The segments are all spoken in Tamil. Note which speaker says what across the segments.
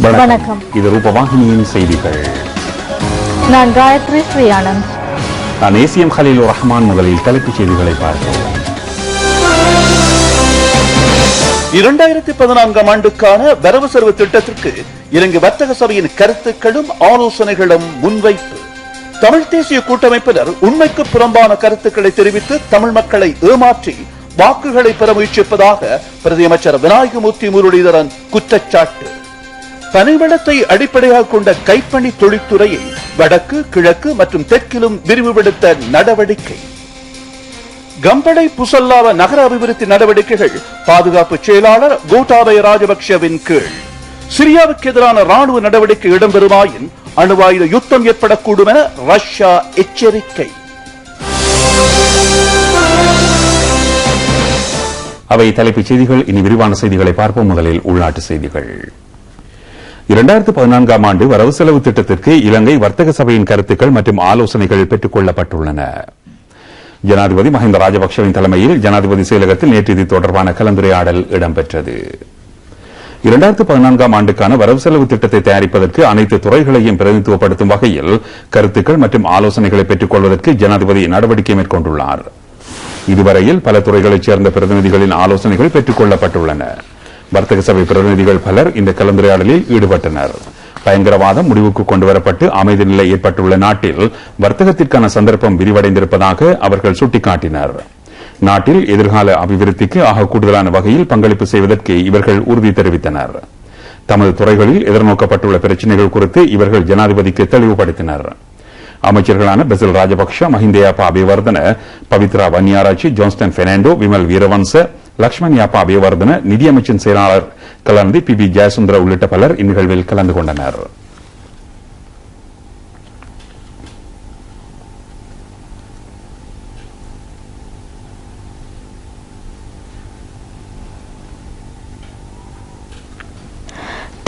Speaker 1: வணக்கம். இது ரூபவாகினியின் செய்திகள்.
Speaker 2: நான் காயத்ரி ஸ்ரீயானந்த்.
Speaker 1: நான் ஏசிஎம் கலீலுர் ரஹ்மான். முதலில் தலைப்புச் செய்திகளை பார்ப்போம்.
Speaker 3: 2014 ஆண்டுக்கான வரவு செலவு திட்டத்திற்கு இலங்கை வர்த்தக சபையின் கருத்துக்களும் ஆலோசனைகளும் முன்வைப்பு. தமிழ் தேசிய கூட்டமைப்பினர் உண்மைக்கு புறம்பான கருத்துக்களை தெரிவித்து தமிழ் மக்களை ஏமாற்றி வாக்குகளை பெற முயற்சிப்பதாக பிரதியமைச்சர் விநாயகமூர்த்தி முரளிதரன் குற்றச்சாட்டு. பனைவளத்தை அடிப்படையாக கொண்ட கைப்பணி தொழில்துறையை வடக்கு, கிழக்கு மற்றும் தெற்கிலும் விரிவுபடுத்த நடவடிக்கை. கம்பளை புசல்லாவ நகர அபிவிருத்தி நடவடிக்கைகள் பாதுகாப்பு செயலாளர் கோட்டாபய ராஜபக்சவின் கீழ். சிரியாவுக்கு எதிரான ராணுவ நடவடிக்கை இடம்பெறுமாயின் அணுவாயுத யுத்தம் ஏற்படக்கூடும் என ரஷ்யா எச்சரிக்கை.
Speaker 1: அவை தலைப்புச் செய்திகள். இனி விரிவான செய்திகளை பார்ப்போம். முதலில் உள்நாட்டு செய்திகள். 2014 ஆண்டு வரவு செலவு திட்டத்திற்கு இலங்கை வர்த்தக சபையின் கருத்துக்கள் மற்றும் ஆலோசனைகள் பெற்றுக் கொள்ளப்பட்டுள்ளன. ஜனாதிபதி மஹிந்த ராஜபக்சவின் தலைமையில் ஜனாதிபதி செயலகத்தில் நேற்று இது தொடர்பான கலந்துரையாடல் இடம்பெற்றது. 2014 ஆண்டுக்கான வரவு செலவு திட்டத்தை தயாரிப்பதற்கு அனைத்து துறைகளையும் பிரதிநிதித்துவப்படுத்தும் வகையில் கருத்துக்கள் மற்றும் ஆலோசனைகளை பெற்றுக் கொள்வதற்கு ஜனாதிபதி நடவடிக்கை மேற்கொண்டுள்ளார். இதுவரையில் பல துறைகளைச் சேர்ந்த பிரதிநிதிகளின் ஆலோசனைகள் பெற்றுக் கொள்ளப்பட்டுள்ளன. வர்த்தக சபை பிரதிநிதிகள் பலர் இந்த கலந்துரையாடலில் ஈடுபட்டனர். பயங்கரவாதம் முடிவுக்கு கொண்டுவரப்பட்டு அமைதி நிலை ஏற்பட்டுள்ள நாட்டில் வர்த்தகத்திற்கான சந்தர்ப்பம் விரிவடைந்திருப்பதாக அவர்கள் சுட்டிக்காட்டினர். நாட்டில் எதிர்கால அபிவிருத்திக்கு ஆக கூடுதலான வகையில் பங்களிப்பு செய்வதற்கு இவர்கள் உறுதி தெரிவித்தனர். தமது துறைகளில் எதிர்நோக்கப்பட்டுள்ள பிரச்சினைகள் குறித்து இவர்கள் ஜனாதிபதிக்கு தெளிவுபடுத்தினர். அமைச்சர்களான பெசில் ராஜபக்ஷ, மஹிந்த யாப்பா அபிவர்தன, பவித்ரா வன்னியாராச்சி, ஜோன்ஸ்டன் பெர்னாண்டோ, விமல் வீரவன்ச, லக்ஷ்மண் யாப்பா அபிவர்தன, நிதியமைச்சின் செயலாளர் கலந்தி பி ஜெயசுந்தர உள்ளிட்ட பலர் இந்நிகழ்வில் கலந்து கொண்டனர்.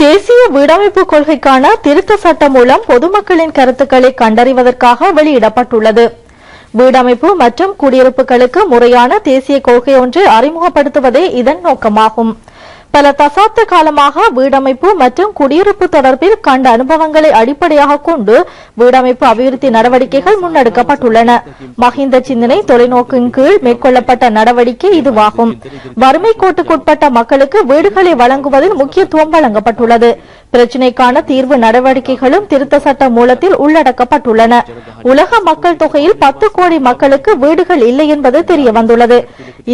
Speaker 2: தேசிய வீடமைப்பு கொள்கைக்கான திருத்த சட்டம் மூலம் பொதுமக்களின் கருத்துக்களை கண்டறிவதற்காக வெளியிடப்பட்டுள்ளது. வீடமைப்பு மற்றும் குடியிருப்புகளுக்கு முறையான தேசிய கொள்கை ஒன்றை அறிமுகப்படுத்துவதே இதன் நோக்கமாகும். பல தசாப்த காலமாக வீடமைப்பு மற்றும் குடியிருப்பு தொடர்பில் கண்ட அனுபவங்களை அடிப்படையாக கொண்டு வீடமைப்பு அபிவிருத்தி நடவடிக்கைகள் முன்னெடுக்கப்பட்டுள்ளன. மஹிந்த சிந்தனை தொலைநோக்கின் கீழ் மேற்கொள்ளப்பட்ட நடவடிக்கை இதுவாகும். வறுமை கோட்டுக்குட்பட்ட மக்களுக்கு வீடுகளை வழங்குவதில் முக்கியத்துவம் வழங்கப்பட்டுள்ளது. பிரச்சினைக்கான தீர்வு நடவடிக்கைகளும் திருத்த சட்ட மூலத்தில் உள்ளடக்கப்பட்டுள்ளன. உலக மக்கள் தொகையில் 10 கோடி மக்களுக்கு வீடுகள் இல்லை என்பது தெரிய வந்துள்ளது.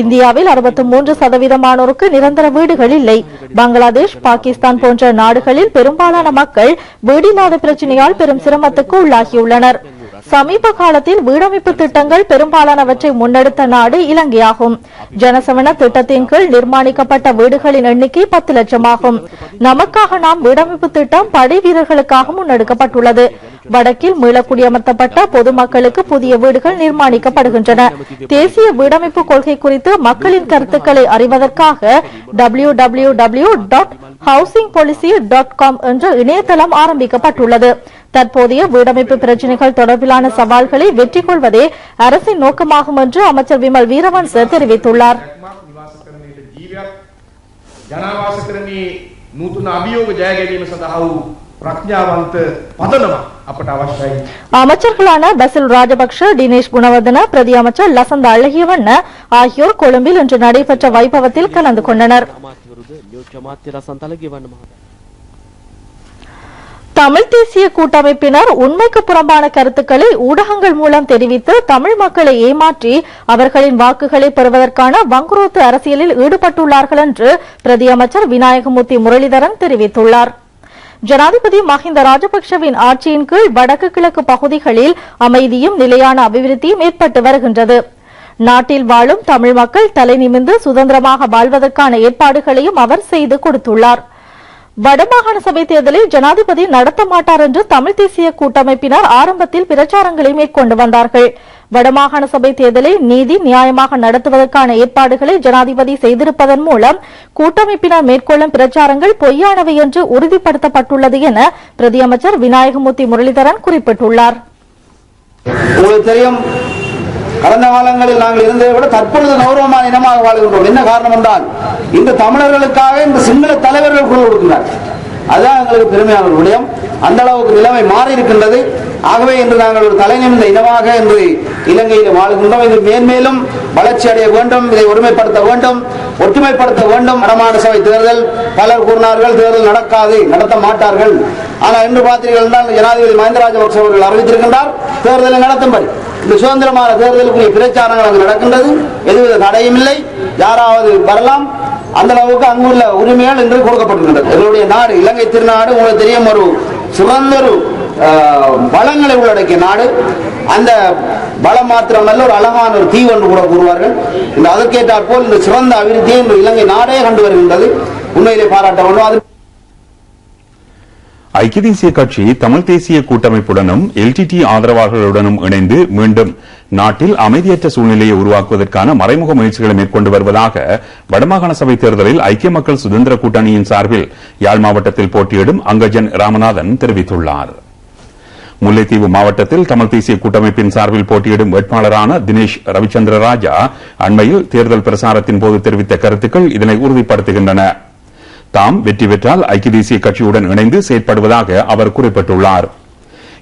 Speaker 2: இந்தியாவில் 63% நிரந்தர வீடுகள் இல்லை. பங்களாதேஷ், பாகிஸ்தான் போன்ற நாடுகளில் பெரும்பாலான மக்கள் வீடில்லாத பிரச்சினையால் பெரும் சிரமத்துக்கு உள்ளாகியுள்ளனர். சமீப காலத்தில் வீடமைப்பு திட்டங்கள் பெரும்பாலானவற்றை முன்னெடுத்த நாடு இலங்கையாகும். ஜனசவன திட்டத்தின் கீழ் நிர்மாணிக்கப்பட்ட வீடுகளின் எண்ணிக்கை 10 லட்சம் ஆகும். நமக்காக நாம் வீடமைப்பு திட்டம் படை வீரர்களுக்காக முன்னெடுக்கப்பட்டுள்ளது. வடக்கில் மீளக்குடியமர்த்தப்பட்ட பொதுமக்களுக்கு புதிய வீடுகள் நிர்மாணிக்கப்படுகின்றன. தேசிய வீடமைப்பு கொள்கை குறித்து மக்களின் கருத்துக்களை அறிவதற்காக www.housingpolicy.com என்ற இணையதளம் ஆரம்பிக்கப்பட்டுள்ளது. தற்போதைய வீடமைப்பு பிரச்சினைகள் தொடர்பிலான சவால்களை வெற்றி கொள்வதே அரசின் நோக்கமாகும் என்று அமைச்சர் விமல் வீரவன்ச தெரிவித்துள்ளார். அமைச்சர்களான பசில் ராஜபக்ஷ, தினேஷ் குணவர்தன, பிரதி அமைச்சர் லசந்த அழகியவண்ண ஆகியோர் கொழும்பில் இன்று நடைபெற்ற வைபவத்தில் கலந்து கொண்டனர். தமிழ் தேசிய கூட்டமைப்பினர் உண்மைக்கு புறம்பான கருத்துக்களை ஊடகங்கள் மூலம் தெரிவித்து தமிழ் மக்களை ஏமாற்றி அவர்களின் வாக்குகளை பெறுவதற்கான வங்குரோத்து அரசியலில் ஈடுபட்டுள்ளார்கள் என்று பிரதி அமைச்சர் விநாயகமூர்த்தி முரளிதரன் தெரிவித்துள்ளார். ஜனாதிபதி மஹிந்த ராஜபக்சவின் ஆட்சியின் கீழ் வடக்கு கிழக்கு பகுதிகளில் அமைதியும் நிலையான அபிவிருத்தியும் ஏற்பட்டு வருகின்றது. நாட்டில் வாழும் தமிழ் மக்கள் தலை நிமிர்ந்து சுதந்திரமாக வாழ்வதற்கான ஏற்பாடுகளையும் அவர் செய்து கொடுத்துள்ளார். வடமாகாண சபை தேர்தலை ஜனாதிபதி நடத்த மாட்டார் என்று தமிழ் தேசிய கூட்டமைப்பினர் ஆரம்பத்தில் பிரச்சாரங்களை மேற்கொண்டு வந்தார்கள். வடமாகாண சபை தேர்தலை நீதி நியாயமாக நடத்துவதற்கான ஏற்பாடுகளை ஜனாதிபதி செய்திருப்பதன் மூலம் கூட்டமைப்பினர் மேற்கொள்ளும் பிரச்சாரங்கள் பொய்யானவை என்று உறுதிப்படுத்தப்பட்டுள்ளது என பிரதி அமைச்சர் விநாயகமூர்த்தி முரளிதரன் குறிப்பிட்டுள்ளார்.
Speaker 4: கடந்த காலங்களில் நாங்கள் இருந்ததை விட தற்பொழுது கௌரவமான இனமாக வாழ்கின்றோம். என்ன காரணம் என்றால் இந்த தமிழர்களுக்காக இந்த சிங்கள தலைவர்கள் குரல் கொடுக்கிறார். அதுதான் எங்களுக்கு பெருமையான ஒரு விடயம். அந்த அளவுக்கு நிலைமை மாறி இருக்கின்றது. ஆகவே இன்று நாங்கள் ஒரு தலைநிமிர்ந்த இனமாக இன்று இலங்கையில் வாழ்கின்றோம். இது மேன்மேலும் வளர்ச்சி அடைய வேண்டும், இதை ஒருமைப்படுத்த வேண்டும், ஒற்றுமைப்படுத்த வேண்டும். வடமாகாண சபை தேர்தல் பலர் கூறினார்கள் தேர்தல் நடக்காது, நடத்த மாட்டார்கள். ஆனால் இன்று பார்த்தீர்கள் என்றால் ஜனாதிபதி மஹிந்த ராஜபக்ஷ அவர்கள் அறிவித்திருக்கின்றார் தேர்தலை நடத்தும்படி. இந்த சுதந்திரமான தேர்தலுக்குரிய பிரச்சாரங்கள் அங்கு நடக்கின்றது. எதுவித தடையும் இல்லை, யாராவது வரலாம். அந்த அளவுக்கு அங்குள்ள உரிமைகள் இன்று கொடுக்கப்பட்டிருக்கின்றது. எங்களுடைய நாடு இலங்கை திருநாடு உங்களுக்கு தெரியும், ஒரு சிறந்த ஒரு வளங்களை உள்ளடக்கிய நாடு. அந்த வளம் மாத்திரமல்ல, ஒரு அழகான ஒரு தீவு என்று கூட கூறுவார்கள். இந்த அதற்கேற்றாற் போல் இந்த சிறந்த அபிவிருத்தியை இந்த இலங்கை நாடே கண்டு வருகின்றது. உண்மையிலே பாராட்ட வேண்டும். அது
Speaker 1: ஐக்கிய தேசிய கட்சி தமிழ் தேசிய கூட்டமைப்புடனும் எல்டிடி ஆதரவாளர்களுடனும் இணைந்து மீண்டும் நாட்டில் அமைதியற்ற சூழ்நிலையை உருவாக்குவதற்கான மறைமுக முயற்சிகளை மேற்கொண்டு வருவதாக வடமாகாண சபை தேர்தலில் ஐக்கிய மக்கள் சுதந்திர கூட்டணியின் சார்பில் யாழ் மாவட்டத்தில் போட்டியிடும் அங்கஜன் ராமநாதன் தெரிவித்துள்ளார். முல்லைத்தீவு மாவட்டத்தில் தமிழ் தேசிய கூட்டமைப்பின் சார்பில் போட்டியிடும் வேட்பாளரான தினேஷ் ரவிச்சந்திர ராஜா அண்மையில் தேர்தல் பிரசாரத்தின் போது தெரிவித்த கருத்துக்கள் இதனை உறுதிப்படுத்துகின்றன. தாம் வெற்றி பெற்றால் ஐக்கிய தேசிய கட்சியுடன் இணைந்து செயற்படுவதாக அவர் குறிப்பிட்டுள்ளார்.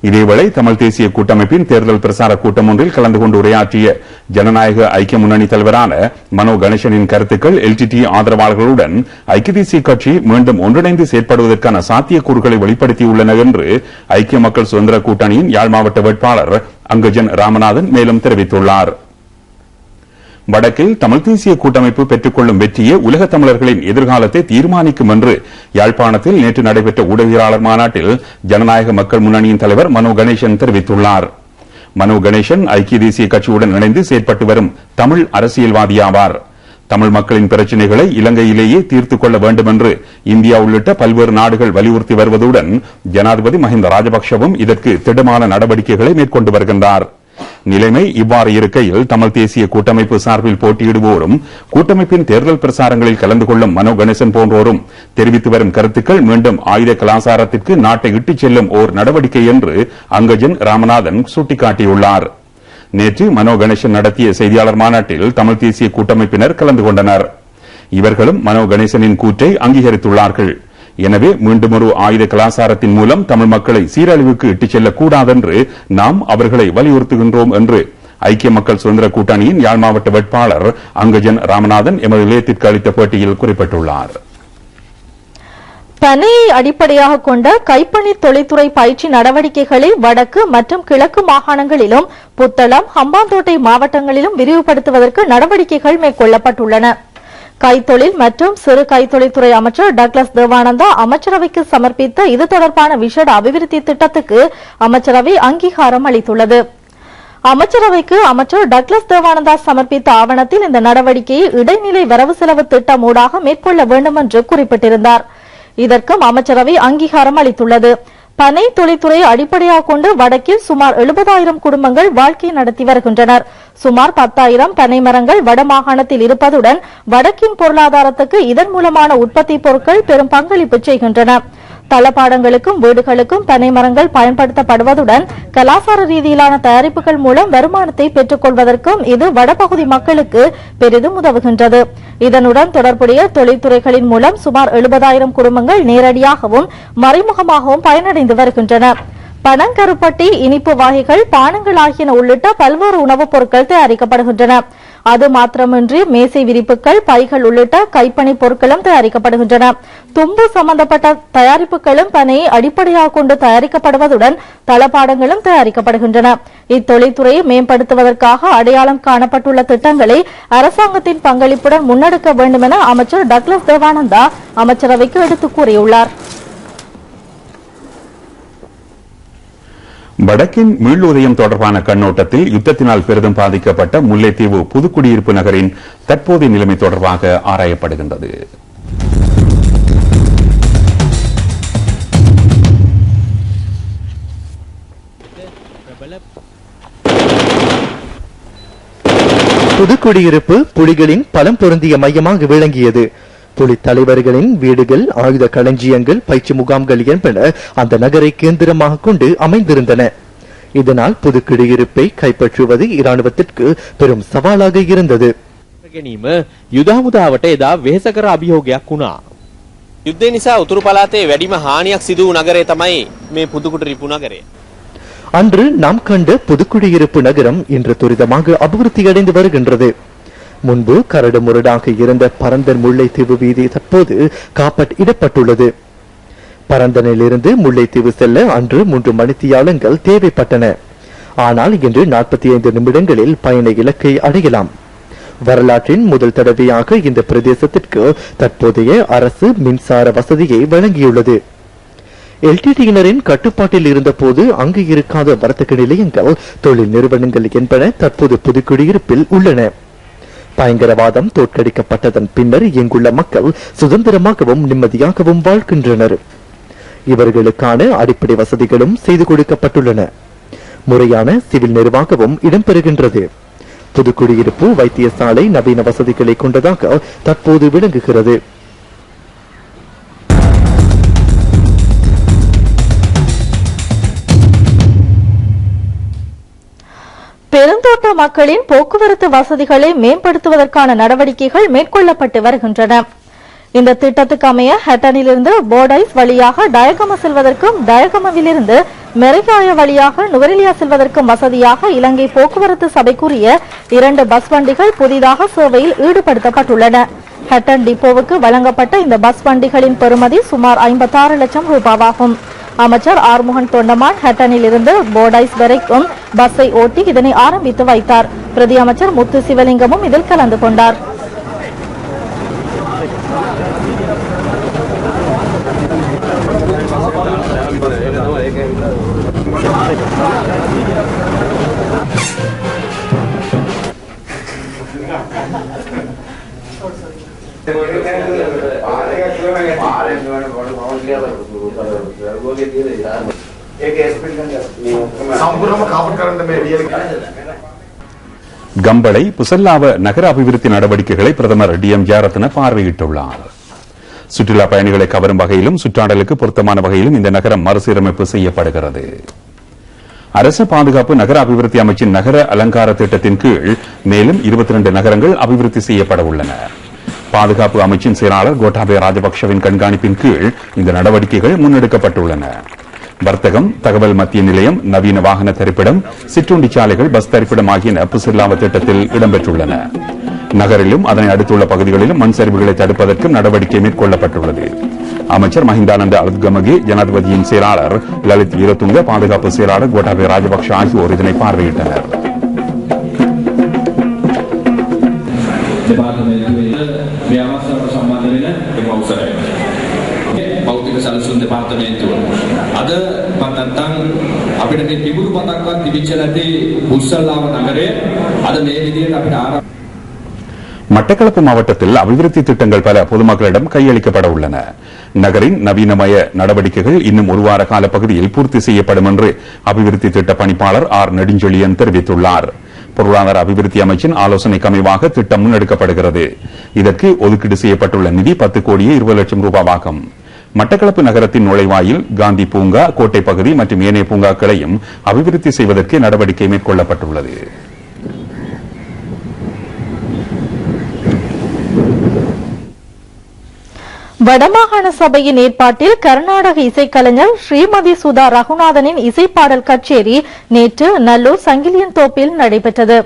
Speaker 1: இதேவேளை தமிழ் தேசிய கூட்டமைப்பின் தேர்தல் பிரசார கூட்டம் ஒன்றில் கலந்து கொண்டு உரையாற்றிய ஜனநாயக ஐக்கிய முன்னணி தலைவரான மனோ கணேசனின் கருத்துக்கள் எல்டிடி ஆதரவாளர்களுடன் ஐக்கிய தேசிய கட்சி மீண்டும் ஒன்றிணைந்து செயற்படுவதற்கான சாத்தியக்கூறுகளை வெளிப்படுத்தியுள்ளன என்று ஐக்கிய மக்கள் சுதந்திர கூட்டணியின் யாழ் மாவட்ட வேட்பாளர் அங்கஜன் ராமநாதன் மேலும் தெரிவித்துள்ளார். வடக்கில் தமிழ் தேசிய கூட்டமைப்பு பெற்றுக் கொள்ளும் வெற்றியே உலக தமிழர்களின் எதிர்காலத்தை தீர்மானிக்கும் என்று யாழ்ப்பாணத்தில் நேற்று நடைபெற்ற ஊடகவியலாளர் மாநாட்டில் ஜனநாயக மக்கள் முன்னணியின் தலைவர் மனோ கணேசன் தெரிவித்துள்ளார். மனோ கணேசன் ஐக்கிய தேசிய கட்சியுடன் இணைந்து செயற்பட்டு வரும் தமிழ் அரசியல்வாதியாவார். தமிழ் மக்களின் பிரச்சினைகளை இலங்கையிலேயே தீர்த்துக் கொள்ள வேண்டும் என்று இந்தியா உள்ளிட்ட பல்வேறு நாடுகள் வலியுறுத்தி வருவதுடன் ஜனாதிபதி மஹிந்த ராஜபக்சவும் இதற்கு திடமான நடவடிக்கைகளை மேற்கொண்டு வருகின்றார். நிலைமை இவ்வாறு இருக்கையில் தமிழ் தேசிய கூட்டமைப்பு சார்பில் போட்டியிடுவோரும் கூட்டமைப்பின் தேர்தல் பிரசாரங்களில் கலந்து கொள்ளும் மனோ கணேசன் போன்றோரும் தெரிவித்து வரும் கருத்துக்கள் மீண்டும் ஆயுத கலாசாரத்திற்கு நாட்டை இட்டுச் செல்லும் ஓர் நடவடிக்கை என்று அங்கஜன் ராமநாதன் சுட்டிக்காட்டியுள்ளார். நேற்று மனோ கணேசன் நடத்திய செய்தியாளர் மாநாட்டில் தமிழ் தேசிய கூட்டமைப்பினர் கலந்து கொண்டனர். இவர்களும் மனோ கணேசனின் கூற்றை அங்கீகரித்துள்ளார்கள். எனவே மீண்டும் ஒரு ஆயுத கலாசாரத்தின் மூலம் தமிழ் மக்களை சீரழிவுக்கு இட்டுச் செல்லக்கூடாதென்று நாம் அவர்களை வலியுறுத்துகின்றோம் என்று ஐக்கிய மக்கள் சுதந்திர கூட்டணியின் யாழ் மாவட்ட வேட்பாளர் அங்கஜன் ராமநாதன் எமது நிலையத்திற்கு அளித்த பேட்டியில் குறிப்பிட்டுள்ளார்.
Speaker 2: பனையை அடிப்படையாக கொண்ட கைப்பணி தொழில்துறை பயிற்சி நடவடிக்கைகளை வடக்கு மற்றும் கிழக்கு மாகாணங்களிலும் புத்தளம், ஹம்பாந்தோட்டை மாவட்டங்களிலும் விரிவுபடுத்துவதற்கு நடவடிக்கைகள் மேற்கொள்ளப்பட்டுள்ளன. கைத்தொழில் மற்றும் சிறு கைத்தொழில்துறை அமைச்சர் டக்ளஸ் தேவானந்தா அமைச்சரவைக்கு சமர்ப்பித்த இது தொடர்பான விசேட அபிவிருத்தி திட்டத்துக்கு அமைச்சரவை அங்கீகாரம் அளித்துள்ளது. அமைச்சரவைக்கு அமைச்சர் டக்ளஸ் தேவானந்தா சமர்ப்பித்த ஆவணத்தில் இந்த நடவடிக்கையை இடைநிலை வரவு செலவு திட்டம் ஊடாக மேற்கொள்ள வேண்டும் என்று குறிப்பிட்டிருந்தார். இதற்கும் அமைச்சரவை அங்கீகாரம் அளித்துள்ளது. பனை தொழில்துறையை அடிப்படையாக கொண்டு வடக்கில் சுமார் 70,000 குடும்பங்கள் வாழ்க்கை நடத்தி வருகின்றனர். சுமார் 10,000 பனை மரங்கள் வடமாகாணத்தில் இருப்பதுடன் வடக்கின் பொருளாதாரத்துக்கு இதன் மூலமான உற்பத்தி பொருட்கள் பெரும் பங்களிப்பு செய்கின்றன. தளபாடங்களுக்கும் வீடுகளுக்கும் பனை மரங்கள் பயன்படுத்தப்படுவதுடன் கலாசார ரீதியிலான தயாரிப்புகள் மூலம் வருமானத்தை பெற்றுக் கொள்வதற்கும் இது வடபகுதி மக்களுக்கு பெரிதும் உதவுகின்றது. இதனுடன் தொடர்புடைய தொழில்துறைகளின் மூலம் சுமார் 70,000 குடும்பங்கள் நேரடியாகவும் மறைமுகமாகவும் பயனடைந்து வருகின்றன. பனங்கருப்பட்டி, இனிப்பு வகைகள், பானங்கள் ஆகியன உள்ளிட்ட பல்வேறு உணவுப் பொருட்கள் தயாரிக்கப்படுகின்றன. அது மாத்திரமின்றி மேசை விரிப்புகள், பைகள் உள்ளிட்ட கைப்பணி பொருட்களும் தயாரிக்கப்படுகின்றன. தும்பு சம்பந்தப்பட்ட தயாரிப்புகளும் பனையை அடிப்படையாக கொண்டு தயாரிக்கப்படுவதுடன் தளபாடங்களும் தயாரிக்கப்படுகின்றன. இத்தொழில்துறையை மேம்படுத்துவதற்காக அடையாளம் காணப்பட்டுள்ள திட்டங்களை அரசாங்கத்தின் பங்களிப்புடன் முன்னெடுக்க வேண்டும் என அமைச்சர் டக்ளஸ் தேவானந்தா அமைச்சரவைக்கு எடுத்துக் கூறியுள்ளார்.
Speaker 1: வடக்கின் மீளுதயம் தொடர்பான கண்ணோட்டத்தில் யுத்தத்தினால் பெரிதும் பாதிக்கப்பட்ட முல்லைத்தீவு புதுக்குடியிருப்பு நகரின் தற்போதைய நிலைமை தொடர்பாக ஆராயப்படுகின்றது.
Speaker 5: புதுக்குடியிருப்பு புலிகளின் பலம் பொருந்திய மையமாக விளங்கியது. புலி தலைவர்களின் வீடுகள், ஆயுத களஞ்சியங்கள், பயிற்சி முகாம்கள் என்பன அந்த நகரை கேந்திரமாக கொண்டு அமைந்திருந்தன. இதனால் புதுக்குடியிருப்பை கைப்பற்றுவது இராணுவத்திற்கு பெரும் சவாலாக இருந்தது.
Speaker 6: ගැනීම යුදහමුදාවට එදා වෙහෙසකර අභියෝගයක් වුණා. යුද්ධය නිසා උතුරු පළාතේ වැඩිම හානියක් සිදු වූ නගරය තමයි මේ පුදුකුටරිපු නගරය.
Speaker 5: அன்று நாம் கண்ட புதுக்குடியிருப்பு நகரம் இன்று துரிதமாக அபிவிருத்தி அடைந்து வருகின்றது. முன்பு கரடு முரடாக இருந்த பரந்தன் முல்லைத்தீவு வீதி தற்போது காப்பட் இடப்பட்டுள்ளது. பரந்தனிலிருந்து முல்லைத்தீவு செல்ல அன்று 3 மணித்தியாலங்கள் தேவைப்பட்டன. ஆனால் இன்று 45 நிமிடங்களில் பயண இலக்கை அடையலாம். வரலாற்றின் முதல் தடவையாக இந்த பிரதேசத்திற்கு தற்போதைய அரசு மின்சார வசதியை வழங்கியுள்ளது. எல்டிடியினரின் கட்டுப்பாட்டில் இருந்த போது அங்கு இருக்காத வர்த்தக நிலையங்கள், தொழில் நிறுவனங்கள் என்பன தற்போது புதுக்குடியிருப்பில் உள்ளன. பயங்கரவாதம் தோற்கடிக்கப்பட்டதன் பின்னர் இங்குள்ள மக்கள் சுதந்திரமாகவும் நிம்மதியாகவும் வாழ்கின்றனர். இவர்களுக்கான அடிப்படை வசதிகளும் செய்து கொடுக்கப்பட்டுள்ளன. முறையான சிவில் நிர்வாகமும் இடம்பெறுகின்றது. புதுக்குடியிருப்பு வைத்தியசாலை நவீன வசதிகளை கொண்டதாக தற்போது விளங்குகிறது.
Speaker 2: பெருந்தோட்ட மக்களின் போக்குவரத்து வசதிகளை மேம்படுத்துவதற்கான நடவடிக்கைகள் மேற்கொள்ளப்பட்டு வருகின்றன. இந்த திட்டத்துக்கு அமைய ஹட்டனிலிருந்து போர்டைஸ் வழியாக டயகம செல்வதற்கும், டயகமவிலிருந்து மெரிகாய வழியாக நுவரெலியா செல்வதற்கும் வசதியாக இலங்கை போக்குவரத்து சபைக்குரிய 2 பஸ் வண்டிகள் புதிதாக சேவையில் ஈடுபடுத்தப்பட்டுள்ளன. ஹட்டன் டிப்போவுக்கு வழங்கப்பட்ட இந்த பஸ் வண்டிகளின் பெறுமதி சுமார் 56 லட்சம் ரூபாவாகும். அமைச்சர் ஆர்முகன் தொண்டமான் ஹட்டனில் இருந்து போர்டைஸ் வரைக்கும் பஸ்ஸை ஓட்டி இதனை ஆரம்பித்து வைத்தார். பிரதி அமைச்சர் முத்து சிவலிங்கமும் இதில் கலந்து கொண்டார்.
Speaker 1: கம்பளை புசல்லாவ நகர அபிவிருத்தி நடவடிக்கைகளை பிரதமர் டி.எம். ஜெயரத்ன பார்வையிட்டுள்ளார். சுற்றுலா பயணிகளை கவரும் வகையிலும் சுற்றாடலுக்கு பொருத்தமான வகையிலும் இந்த நகரம் மறுசீரமைப்பு செய்யப்படுகிறது. அரசு பாதுகாப்பு நகர அபிவிருத்தி அமைச்சின் நகர அலங்கார திட்டத்தின் கீழ் மேலும் 22 நகரங்கள் அபிவிருத்தி செய்யப்பட உள்ளன. பாதுகாப்பு அமைச்சின் செயலாளர் கோட்டாபய ராஜபக்சவின் கண்காணிப்பின் கீழ் இந்த நடவடிக்கைகள் முன்னெடுக்கப்பட்டுள்ளன. வர்த்தகம், தகவல் மத்திய நிலையம், நவீன வாகன தரிப்பிடம், சிற்றுண்டி சாலைகள், பஸ் தரிப்பிடம் ஆகியன புசல்லாவ திட்டத்தில் இடம்பெற்றுள்ளன. நகரிலும் அதனை அடுத்துள்ள பகுதிகளிலும் மண் சரிவுகளை தடுப்பதற்கும் நடவடிக்கை மேற்கொள்ளப்பட்டுள்ளது. அமைச்சர் மஹிந்தானந்த அலுத்கமகே, ஜனாதிபதியின் செயலாளர் லலித் வீரதுங்க, பாதுகாப்பு செயலாளர் கோட்டாபய ராஜபக்ஷ ஆகியோர் இதனை பார்வையிட்டனர்.
Speaker 7: භෞතික සැලසුම් දෙපාර්තමේන්තුව අද නැත්නම් අපිට මේ තිබුණු පතක්වත් තිබිච්ච නැති පුස්සල්ලාව නගරය අද මේ විදිහට අපිට
Speaker 1: மட்டக்களப்பு மாவட்டத்தில் அபிவிருத்தி திட்டங்கள் பல பொதுமக்களிடம் கையளிக்கப்பட உள்ளன. நகரின் நவீனமய நடவடிக்கைகள் இன்னும் 1 வார கால பகுதியில் பூர்த்தி செய்யப்படும் என்று அபிவிருத்தி திட்ட பணிப்பாளர் ஆர் நெடுஞ்செழியன் தெரிவித்துள்ளார். பொருளாதார அபிவிருத்தி அமைச்சின் ஆலோசனைக்கு அமைவாக திட்டம் முன்னெடுக்கப்படுகிறது. இதற்கு ஒதுக்கீடு செய்யப்பட்டுள்ள நிதி 10 கோடியே 20 லட்சம் ரூபாவாகும். மட்டக்களப்பு நகரத்தின் நுழைவாயில், காந்தி பூங்கா, கோட்டை பகுதி மற்றும் ஏனைய பூங்காக்களையும் அபிவிருத்தி செய்வதற்கு நடவடிக்கை மேற்கொள்ளப்பட்டுள்ளது.
Speaker 2: வடமாகாண சபையின் ஏற்பாட்டில் கர்நாடக இசைக்கலைஞர் ஸ்ரீமதி சுதா ரகுநாதனின் இசைப்பாடல் கச்சேரி நேற்று நல்லூர் சங்கிலியன் தோப்பில் நடைபெற்றது.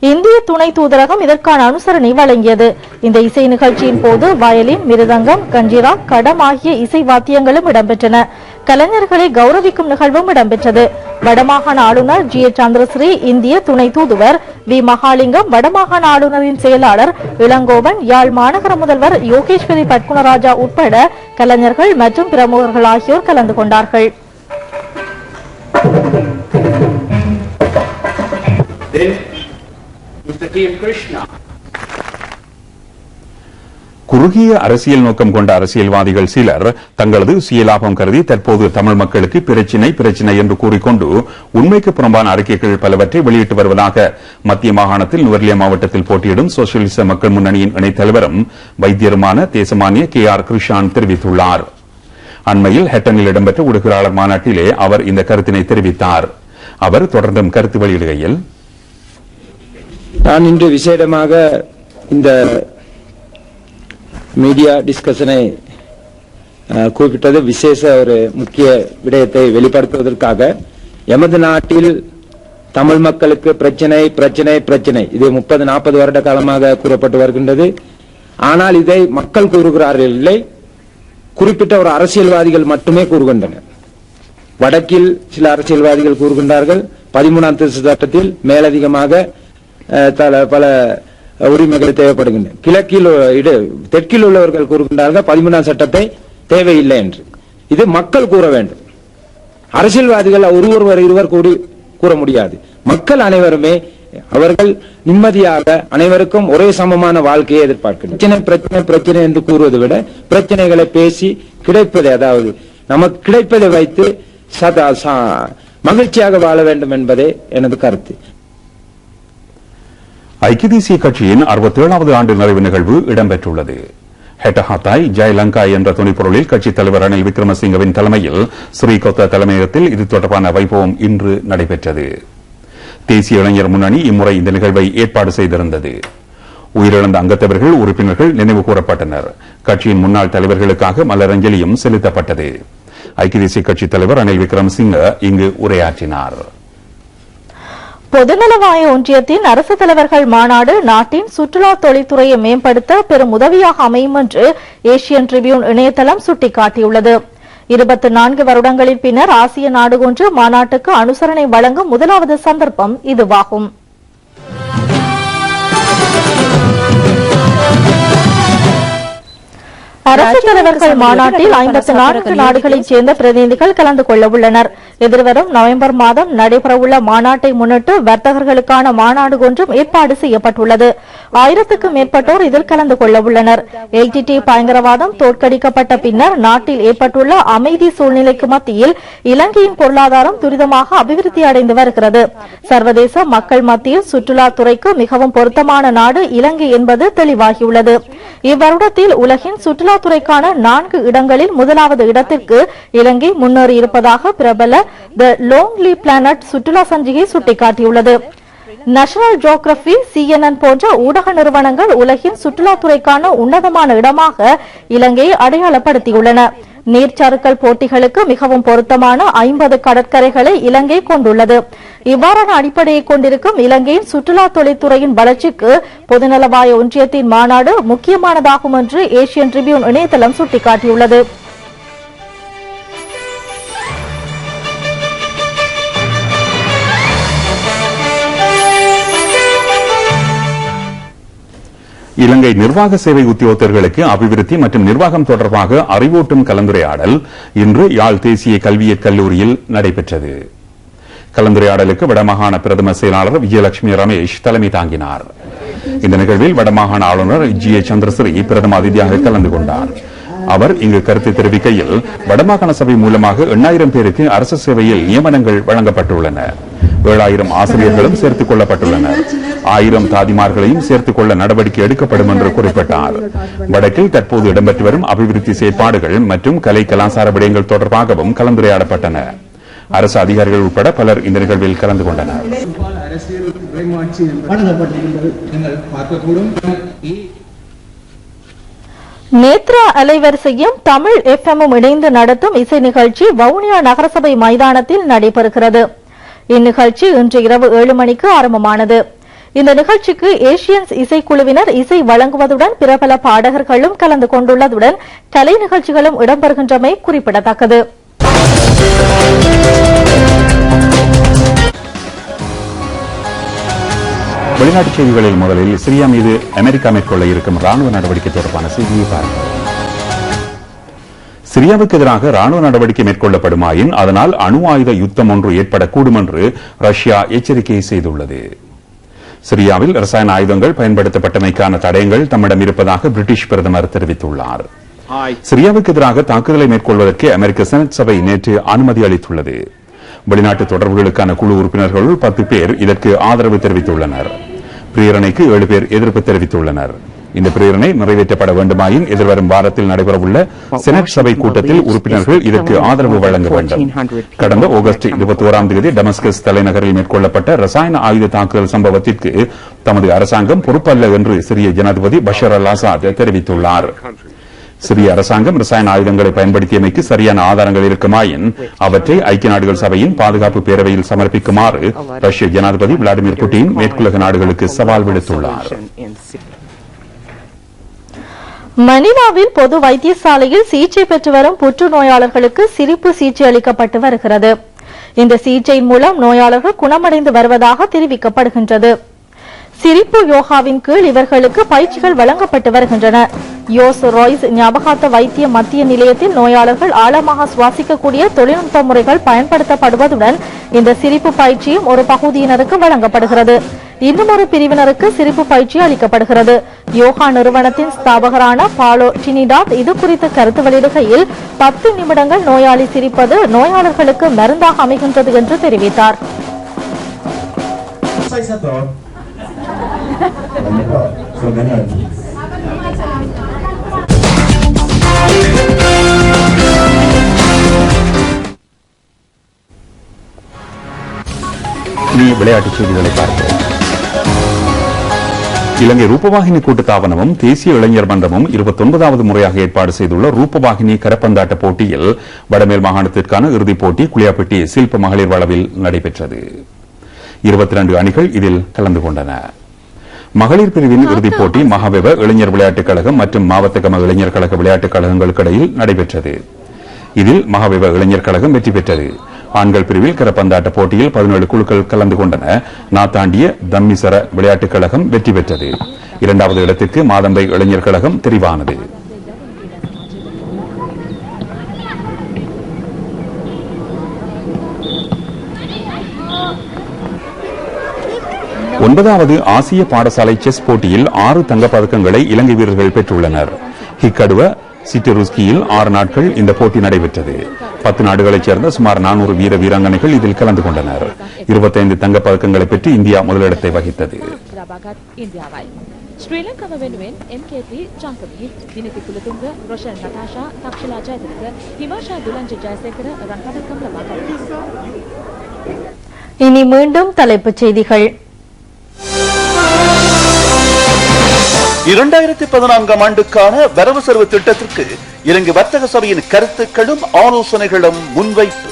Speaker 2: இந்திய துணை தூதரகம் இதற்கான அனுசரணை வழங்கியது. இந்த இசை நிகழ்ச்சியின் போது வயலின், மிருதங்கம், கஞ்சிரா, கடம் ஆகிய இசை வாத்தியங்களும் இடம்பெற்றன. கலைஞர்களை கௌரவிக்கும் நிகழ்வும் இடம்பெற்றது. வடமாகாண ஆளுநர் ஜி. சந்திரஸ்ரீ, இந்திய துணை தூதுவர் வி. மகாலிங்கம், வடமாகாண ஆளுநரின் செயலாளர் இளங்கோவன், யாழ் மாநகர முதல்வர் யோகேஸ்வரி பட்குணராஜா உட்பட கலைஞர்கள் மற்றும் பிரமுகர்கள் ஆகியோர் கலந்து கொண்டார்கள்.
Speaker 1: குறுகிய அரசியல் நோக்கம் கொண்ட அரசியல்வாதிகள் சிலர் தங்களது சுயலாபம் கருதி தற்போது தமிழ் மக்களுக்கு பிரச்சினை என்று கூறிக்கொண்டு உண்மைக்கு புறம்பான அறிக்கைகள் பலவற்றை வெளியிட்டு வருவதாக மத்திய மாகாணத்தில் நுவரெலியா மாவட்டத்தில் போட்டியிடும் சோசியலிச மக்கள் முன்னணியின் இணைத் தலைவரும் வைத்தியருமான தேசமானிய K.R. கிருஷான் தெரிவித்துள்ளார். அண்மையில் ஹெட்டனில் இடம்பெற்ற ஊடகவியலாளர் மாநாட்டிலே அவர் இந்த கருத்தினை தெரிவித்தார். அவர் தொடர்ந்தும் கருத்து வெளியிடுகையில்,
Speaker 8: நான் இன்று விசேடமாக இந்த மீடியா டிஸ்கஷனை குறிப்பிட்டது விசேஷ ஒரு முக்கிய விடயத்தை வெளிப்படுத்துவதற்காக எமது நாட்டில் தமிழ் மக்களுக்கு பிரச்சனை பிரச்சனை பிரச்சனை இது 30-40 வருட காலமாக கூறப்பட்டு வருகின்றது. ஆனால் இதை மக்கள் கூறுகிறார்கள் இல்லை, குறிப்பிட்ட ஒரு அரசியல்வாதிகள் மட்டுமே கூறுகின்றனர். வடக்கில் சில அரசியல்வாதிகள் கூறுகின்றார்கள் 13ஆம் திருத்த சட்டத்தில் மேலதிகமாக பல உரிமைகள் தேவைப்படுகின்றன. தெற்கில் உள்ளவர்கள் கூறுகின்றார்கள் 13ஆம் சட்டத்தை தேவையில்லை என்று. இது மக்கள் கூற வேண்டும். அரசியல்வாதிகள் ஒருவர் இருவர் கூற முடியாது. மக்கள் அனைவருமே அவர்கள் நிம்மதியாக அனைவருக்கும் ஒரே சமமான வாழ்க்கையை எதிர்பார்க்கின்றனர். பிரச்சனை பிரச்சனை என்று கூறுவதை விட பிரச்சனைகளை பேசி கிடைப்பதை, அதாவது நமக்கு கிடைப்பதை வைத்து மகிழ்ச்சியாக வாழ வேண்டும் என்பதே எனது கருத்து.
Speaker 1: ஐக்கிய தேசிய கட்சியின் 67வது ஆண்டு நிறைவு நிகழ்வு இடம்பெற்றுள்ளது. ஹெட்டஹாத்தாய் ஜெயலங்கா என்ற துணைப்பொருளில் கட்சித் தலைவர் ரணில் விக்ரமசிங்கவின் தலைமையில் ஸ்ரீகொத்த தலைமையகத்தில் இது தொடர்பான வைபவம் இன்று நடைபெற்றது. தேசிய இளைஞர் முன்னணி இம்முறை இந்த நிகழ்வை ஏற்பாடு செய்திருந்தது. உயிரிழந்த அங்கத்தவர்கள் உறுப்பினர்கள் நினைவு கூறப்பட்டனர். கட்சியின் முன்னாள் தலைவர்களுக்காக மலரஞ்சலியும் செலுத்தப்பட்டது. ஐக்கிய தேசிய கட்சித் தலைவர் ரணில் விக்ரமசிங்க இங்கு உரையாற்றினார்.
Speaker 2: பொதுநலவாய ஒன்றியத்தின் அரசு தலைவர்கள் மாநாடு நாட்டின் சுற்றுலா தொழில்துறையை மேம்படுத்த பெரும் உதவியாக அமையும் என்று ஏசியன் ட்ரிபியூன் இணையதளம் சுட்டிக்காட்டியுள்ளது. 24 வருடங்களின் பின்னர் ஆசிய நாடு ஒன்று மாநாட்டுக்கு அனுசரணை வழங்கும் முதலாவது சந்தர்ப்பம் இதுவாகும். அரசு தலைவர்கள் மாநாட்டில் 54 நாடுகளைச் சேர்ந்த பிரதிநிதிகள் கலந்து கொள்ள உள்ளனர். எதிர்வரும் நவம்பர் மாதம் நடைபெறவுள்ள மாநாட்டை முன்னிட்டு வர்த்தகர்களுக்கான மாநாடு ஒன்றும் ஏற்பாடு செய்யப்பட்டுள்ளது. 1000க்கும் மேற்பட்டோர் இதில் கலந்து கொள்ள உள்ளனர். எல்டிடி பயங்கரவாதம் தோற்கடிக்கப்பட்ட பின்னர் நாட்டில் ஏற்பட்டுள்ள அமைதி சூழ்நிலைக்கு மத்தியில் இலங்கையின் பொருளாதாரம் துரிதமாக அபிவிருத்தி அடைந்து வருகிறது. சர்வதேச மக்கள் மத்தியில் சுற்றுலாத்துறைக்கு மிகவும் பொருத்தமான நாடு இலங்கை என்பது தெளிவாகியுள்ளது. இவ்வருடத்தில் உலகின் சுற்றுலாத்துறைக்கான 4 இடங்களில் முதலாவது இடத்திற்கு இலங்கை முன்னேறியிருப்பதாக பிரபல தி லோன்லி பிளானட் சுற்றுலா சஞ்சிகை சுட்டிக்காட்டியுள்ளது. நேஷனல் ஜியோகிராபி, CNN போன்ற ஊடக நிறுவனங்கள் உலகின் சுற்றுலாத்துறைக்கான உன்னதமான இடமாக இலங்கையை அடையாளப்படுத்தியுள்ளன. நீர்ச்சறுக்கல் போட்டிகளுக்கு மிகவும் பொருத்தமான 50 கடற்கரைகளை இலங்கை கொண்டுள்ளது. இவ்வாறான அடிப்படையை கொண்டிருக்கும் இலங்கையின் சுற்றுலா தொழில்துறையின் வளர்ச்சிக்கு பொதுநலவாய ஒன்றியத்தின் மாநாடு முக்கியமானதாகும் என்று ஏசியன் ட்ரிபியூன் இணையதளம் சுட்டிக்காட்டியுள்ளது.
Speaker 1: இலங்கை நிர்வாக சேவை உத்தியோகத்தர்களுக்கு அபிவிருத்தி மற்றும் நிர்வாகம் தொடர்பாக அறிவூட்டும் கலந்துரையாடல் இன்று யாழ் தேசிய கல்வியியற் கல்லூரியில் நடைபெற்றது. கலந்துரையாடலுக்கு வடமாகாண பிரதம செயலாளர் விஜயலட்சுமி ரமேஷ் தலைமை தாங்கினார். இந்த நிகழ்வில் வடமாகாண ஆளுநர் GA சந்திரஸ்ரீ பிரதம அதிதியாக கலந்து கொண்டார். அவர் இங்கு கருத்து தெரிவிக்கையில் வடமாகாண சபை மூலமாக 8000 பேருக்கு அரசு சேவையில் நியமனங்கள் வழங்கப்பட்டுள்ளன. 7000 ஆசிரியர்களும் சேர்த்துக் கொள்ளப்பட்டுள்ளனர். 1000 தாதிமார்களையும் சேர்த்துக் கொள்ள நடவடிக்கை எடுக்கப்படும் என்று குறிப்பிட்டார். வடக்கில் தற்போது இடம்பெற்று வரும் அபிவிருத்தி செயற்பாடுகள் மற்றும் கலை கலாச்சார விடயங்கள் தொடர்பாகவும் கலந்துரையாடப்பட்டன. அரசு அதிகாரிகள் உட்பட பலர் இந்த நிகழ்வில் கலந்து கொண்டனர்.
Speaker 2: நேத்ரா அலைவரிசையும் தமிழ் FM-ம் இணைந்து நடத்தும் இசை நிகழ்ச்சி வவுனியா நகரசபை மைதானத்தில் நடைபெறுகிறது. இந்நிகழ்ச்சி இன்று இரவு 7 மணிக்கு ஆரம்பமானது. இந்த நிகழ்ச்சிக்கு ஏசியன்ஸ் இசைக்குழுவினர் இசை வழங்குவதுடன் பிரபல பாடகர்களும் கலந்து கொண்டுள்ளதுடன் கலை நிகழ்ச்சிகளும் இடம்பெறுகின்றமை குறிப்பிடத்தக்கது.
Speaker 1: வெளிநாட்டுச் செய்திகளில் முதலில் சிரியா மீது அமெரிக்கா மேற்கொள்ள இருக்கும் ராணுவ நடவடிக்கை தொடர்பான செய்தியை பாருங்கள். சிரியாவுக்கு எதிராக ராணுவ நடவடிக்கை மேற்கொள்ளப்படுமாயின் அதனால் அணு ஆயுத யுத்தம் ஒன்று ஏற்படக்கூடும் என்று ரஷ்யா எச்சரிக்கை செய்துள்ளது. சிரியாவில் ரசாயன ஆயுதங்கள் பயன்படுத்தப்பட்டமைக்கான தடயங்கள் தம்மிடம் இருப்பதாக பிரிட்டிஷ் பிரதமர் தெரிவித்துள்ளார். சிரியாவுக்கு எதிராக தாக்குதலை மேற்கொள்வதற்கு அமெரிக்க செனட் சபை நேற்று அனுமதி அளித்துள்ளது. வெளிநாட்டு தொடர்புகளுக்கான குழு உறுப்பினர்களுள் 10 பேர் இதற்கு ஆதரவு தெரிவித்துள்ளனர். பிரேரணைக்கு 7 பேர் எதிர்ப்பு தெரிவித்துள்ளனர். இந்த பிரேரணை நிறைவேற்றப்பட வேண்டுமாயின் எதிர்வரும் வாரத்தில் நடைபெறவுள்ள செனட் சபை கூட்டத்தில் உறுப்பினர்கள் இதற்கு ஆதரவு வழங்க வேண்டும். கடந்த ஆகஸ்ட் 21ஆம் தேதி டமஸ்கஸ் தலைநகரில் மேற்கொள்ளப்பட்ட ரசாயன ஆயுத தாக்குதல் சம்பவத்திற்கு தமது அரசாங்கம் பொறுப்பல்ல என்று சிரிய ஜனாதிபதி பஷர் அல் ஆசாத் தெரிவித்துள்ளார். சிரிய அரசாங்கம் ரசாயன ஆயுதங்களை பயன்படுத்தியமைக்கு சரியான ஆதாரங்கள் இருக்குமாயின் அவற்றை ஐக்கிய நாடுகள் சபையின் பாதுகாப்பு பேரவையில் சமர்ப்பிக்குமாறு ரஷ்ய ஜனாதிபதி விளாடிமிர் புட்டின் மேற்குலக நாடுகளுக்கு சவால் விடுத்துள்ளார்.
Speaker 2: மணிலாவில் பொது வைத்தியசாலையில் சிகிச்சை பெற்று வரும் புற்றுநோயாளர்களுக்கு சிரிப்பு சிகிச்சை அளிக்கப்பட்டு வருகிறது. இந்த சிகிச்சையின் மூலம் நோயாளர்கள் குணமடைந்து வருவதாக தெரிவிக்கப்படுகின்றது. சிரிப்பு யோகாவின் கீழ் இவர்களுக்கு பயிற்சிகள் வழங்கப்பட்டு வருகின்றன. யோஸ் ராய்ஸ் ஞாபகார்த்த வைத்திய மத்திய நிலையத்தில் நோயாளர்கள் ஆழமாக சுவாசிக்கக்கூடிய தொழில்நுட்ப முறைகள் பயன்படுத்தப்படுவதுடன் இந்த சிரிப்பு பயிற்சியும் ஒரு பகுதியினருக்கு வழங்கப்படுகிறது. இன்னும் ஒரு பிரிவினருக்கு சிரிப்பு பயிற்சி அளிக்கப்படுகிறது. யோகா நிறுவனத்தின் ஸ்தாபகரான பாலோ டினிடாட் இது குறித்து கருத்து வெளியிடுகையில் 10 நிமிடங்கள் நோயாளி சிரிப்பது நோயாளர்களுக்கு மருந்தாக அமைகின்றது என்று தெரிவித்தார்.
Speaker 1: விளையாட்டுச் செய்திகளை பார்க்கிறோம். இலங்கை ரூபவாகினி கூட்டுத்தாபனமும் தேசிய இளைஞர் மன்றமும் 29வது முறையாக ஏற்பாடு செய்துள்ள ரூபவாகினி கரப்பந்தாட்ட போட்டியில் வடமேல் மாகாணத்திற்கான இறுதிப் போட்டி குளியாப்பட்டி சில்ப மகளிர் வளவில் நடைபெற்றது. 22 அணிகள் இதில் கலந்து கொண்டன. மகளிர் பிரிவின் இறுதிப் போட்டி மகாவெவ இளைஞர் விளையாட்டுக் கழகம் மற்றும் மாவட்டகம இளைஞர் கழக விளையாட்டுக் கழகங்களுக்கு இடையில் நடைபெற்றது. இதில் மகாவெவ இளைஞர் கழகம் வெற்றி பெற்றது. ஆண்கள் பிரிவில் கரப்பந்தாட்ட போட்டியில் 17 குழுக்கள் கலந்து கொண்டன. நாத்தாண்டிய தம்மிசர விளையாட்டுக் கழகம் வெற்றி பெற்றது. 2வது இடத்திற்கு மாதம்பை இளைஞர் கழகம் தெரிவானது. ஒன்பதாவது ஆசிய பாடசாலை செஸ் போட்டியில் 6 தங்கப்பதக்கங்களை இலங்கை வீரர்கள் பெற்றுள்ளனர். ஹிக்கடுவ சிட்டருஸ்கியில் 6 நாட்கள் இந்த போட்டி நடைபெற்றது. 10 நாடுகளைச் சேர்ந்த சுமார் 400 வீர வீராங்கனைகள் இதில் கலந்து கொண்டனர். 25 தங்கப்பதக்கங்களை பெற்று இந்தியா முதலிடத்தை வகித்தது.
Speaker 9: ශ්‍රී ලංකාව වෙනුවෙන් MKT චංකවී දිනති කුලතුංග රොෂන් නතාෂා තක්ෂලා ජයතිලක හිමාෂා දුලංජ ජයසේකර රන් පදக்கம் ලබා ගත්තා.
Speaker 2: இனி மீண்டும் தலைப்புச் செய்திகள்.
Speaker 3: 2014ஆம் ஆண்டுக்கான வரவு செலவு திட்டத்திற்கு இலங்கை வர்த்தக சபையின் கருத்துக்களும் ஆலோசனைகளும் முன்வைப்பு.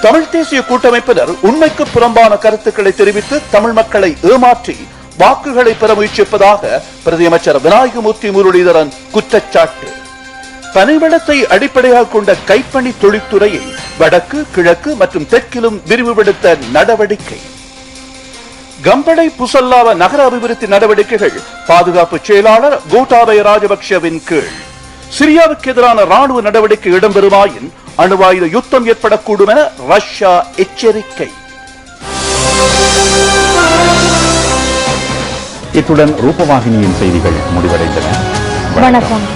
Speaker 3: தமிழ் தேசிய கூட்டமைப்பினர் உண்மைக்கு புறம்பான கருத்துக்களை தெரிவித்து தமிழ் மக்களை ஏமாற்றி வாக்குகளை பெற முயற்சிப்பதாக பிரதியமைச்சர் விநாயகமூர்த்தி முரளிதரன் குற்றச்சாட்டு. பனைவளத்தை அடிப்படையாக கொண்ட கைப்பணி தொழில்துறையை வடக்கு, கிழக்கு மற்றும் தெற்கிலும் விரிவுபடுத்த நடவடிக்கை. கம்பளை புசல்லாவ நகர அபிவிருத்தி நடவடிக்கைகள் பாதுகாப்பு செயலாளர் கோட்டாபய ராஜபக்சவின் கீழ். சிரியாவுக்கு எதிரான ராணுவ நடவடிக்கை இடம்பெறுமாயின் அணுவாயுத யுத்தம் ஏற்படக்கூடும் என ரஷ்யா எச்சரிக்கை.
Speaker 1: இத்துடன் ரூபவாகினியின் செய்திகள் முடிவடைந்தன.
Speaker 2: வணக்கம்.